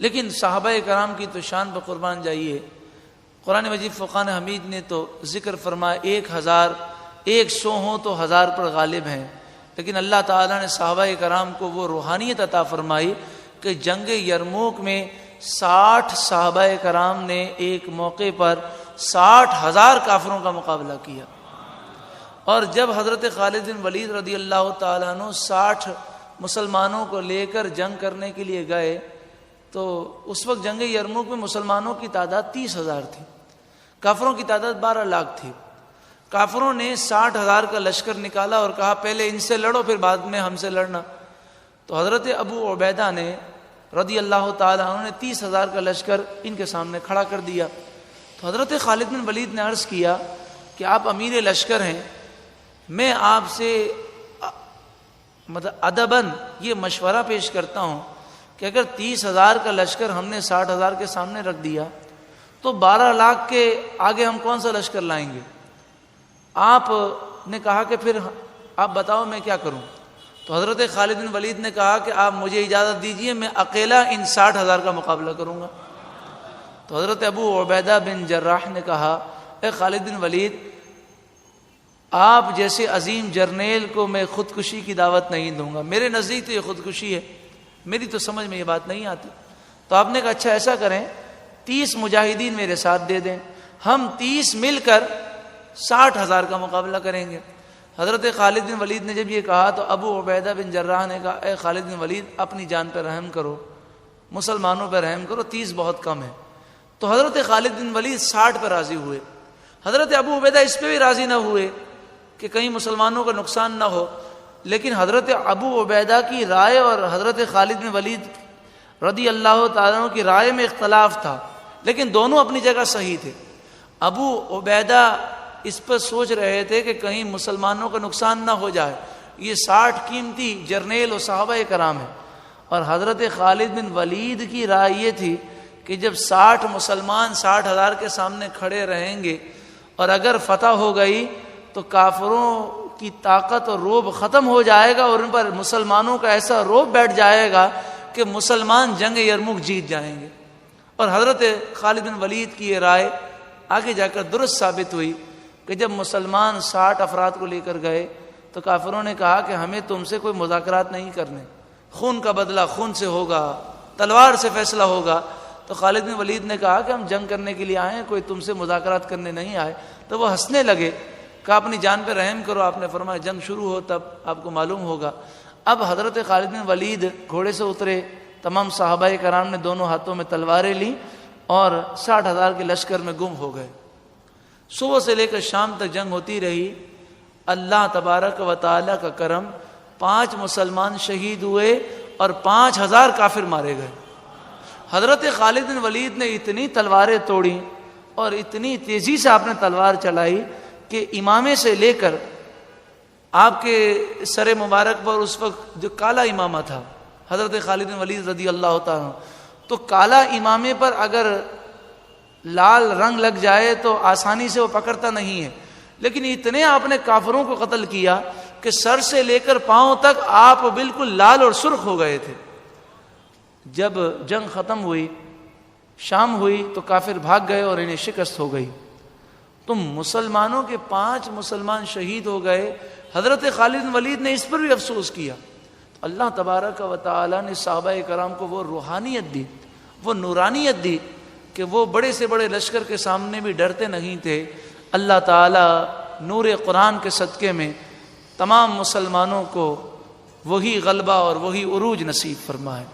لیکن صحابہ کرام کی تو شان پر قربان جائیے، قرآن مجید فرقان حمید نے تو ذکر فرمایا 1,100 ہوں تو 1000 پر غالب ہیں، لیکن اللہ تعالیٰ نے صحابہ کرام کو وہ روحانیت عطا فرمائی کہ جنگ یرموک میں 60 صحابہ کرام نے ایک موقع پر 60,000 کافروں کا مقابلہ کیا، اور جب حضرت خالد بن ولید رضی اللہ تعالیٰ عنہ 60 مسلمانوں کو لے کر جنگ کرنے کے لیے گئے تو اس وقت جنگ یرموک میں مسلمانوں کی تعداد 30,000 تھی، کافروں کی تعداد 12 لاکھ تھی۔ کافروں نے 60,000 کا لشکر نکالا اور کہا پہلے ان سے لڑو پھر بعد میں ہم سے لڑنا، تو حضرت ابو عبیدہ نے رضی اللہ تعالیٰ عنہ نے 30,000 کا لشکر ان کے سامنے کھڑا کر دیا۔ تو حضرت خالد بن ولید نے عرض کیا کہ آپ امیر لشکر ہیں، میں آپ سے ادباً یہ مشورہ پیش کرتا ہوں کہ اگر 30,000 کا لشکر ہم نے 60,000 کے سامنے رکھ دیا تو 12 لاکھ کے آگے ہم کون سا لشکر لائیں گے؟ آپ نے کہا کہ پھر آپ بتاؤ میں کیا کروں؟ تو حضرت خالد بن ولید نے کہا کہ آپ مجھے اجازت دیجئے، میں اکیلا ان 60,000 کا مقابلہ کروں گا۔ تو حضرت ابو عبیدہ بن جراح نے کہا اے خالد بن ولید، آپ جیسے عظیم جرنیل کو میں خودکشی کی دعوت نہیں دوں گا، میرے نزدیک تو یہ خودکشی ہے، میری تو سمجھ میں یہ بات نہیں آتی۔ تو آپ نے کہا اچھا ایسا کریں 30 مجاہدین میرے ساتھ دے دیں، ہم 30 مل کر 60,000 کا مقابلہ کریں گے۔ حضرت خالد بن ولید نے جب یہ کہا تو ابو عبیدہ بن جراح نے کہا اے خالد بن ولید اپنی جان پر رحم کرو، مسلمانوں پر رحم کرو، 30 بہت کم ہے۔ تو حضرت خالد بن ولید 60 پر راضی ہوئے، حضرت ابو عبیدہ اس پہ بھی راضی نہ ہوئے کہ کہیں مسلمانوں کا نقصان نہ ہو، لیکن حضرت ابو عبیدہ کی رائے اور حضرت خالد بن ولید رضی اللہ تعالیٰ عنہ کی رائے میں اختلاف تھا، لیکن دونوں اپنی جگہ صحیح تھے۔ ابو عبیدہ اس پر سوچ رہے تھے کہ کہیں مسلمانوں کا نقصان نہ ہو جائے، یہ 60 قیمتی جرنیل و صحابہ کرام ہیں، اور حضرت خالد بن ولید کی رائے یہ تھی کہ جب 60 مسلمان 60,000 کے سامنے کھڑے رہیں گے اور اگر فتح ہو گئی تو کافروں کی طاقت اور روب ختم ہو جائے گا اور ان پر مسلمانوں کا ایسا روب بیٹھ جائے گا کہ مسلمان جنگ یرموک جیت جائیں گے۔ اور حضرت خالد بن ولید کی یہ رائے آگے جا کر درست ثابت ہوئی کہ جب مسلمان 60 افراد کو لے کر گئے تو کافروں نے کہا کہ ہمیں تم سے کوئی مذاکرات نہیں کرنے، خون کا بدلہ خون سے ہوگا، تلوار سے فیصلہ ہوگا۔ تو خالد بن ولید نے کہا کہ ہم جنگ کرنے کے لیے آئے ہیں، کوئی تم سے مذاکرات کرنے نہیں آئے۔ تو وہ ہنسنے لگے، کہا اپنی جان پہ رحم کرو، آپ نے فرمایا جنگ شروع ہو تب آپ کو معلوم ہوگا۔ اب حضرت خالد بن ولید گھوڑے سے اترے، تمام صحابہ کرام نے دونوں ہاتھوں میں تلواریں لیں اور 60,000 کے لشکر میں گم ہو گئے۔ صبح سے لے کر شام تک جنگ ہوتی رہی۔ اللہ تبارک و تعالی کا کرم، 5 مسلمان شہید ہوئے اور 5,000 کافر مارے گئے۔ حضرت خالد بن ولید نے اتنی تلواریں توڑی اور اتنی تیزی سے آپ نے تلوار چلائی کہ امامے سے لے کر آپ کے سر مبارک پر اس وقت جو کالا امامہ تھا حضرت خالد بن ولید رضی اللہ تعالیٰ، تو کالا امامے پر اگر لال رنگ لگ جائے تو آسانی سے وہ پکڑتا نہیں ہے، لیکن اتنے آپ نے کافروں کو قتل کیا کہ سر سے لے کر پاؤں تک آپ بالکل لال اور سرخ ہو گئے تھے۔ جب جنگ ختم ہوئی، شام ہوئی تو کافر بھاگ گئے اور انہیں شکست ہو گئی۔ تو مسلمانوں کے 5 مسلمان شہید ہو گئے۔ حضرت خالد بن ولید نے اس پر بھی افسوس کیا۔ اللہ تبارک و تعالی نے صحابہ کرام کو وہ روحانیت دی، وہ نورانیت دی کہ وہ بڑے سے بڑے لشکر کے سامنے بھی ڈرتے نہیں تھے۔ اللہ تعالی نور قرآن کے صدقے میں تمام مسلمانوں کو وہی غلبہ اور وہی عروج نصیب فرمائے۔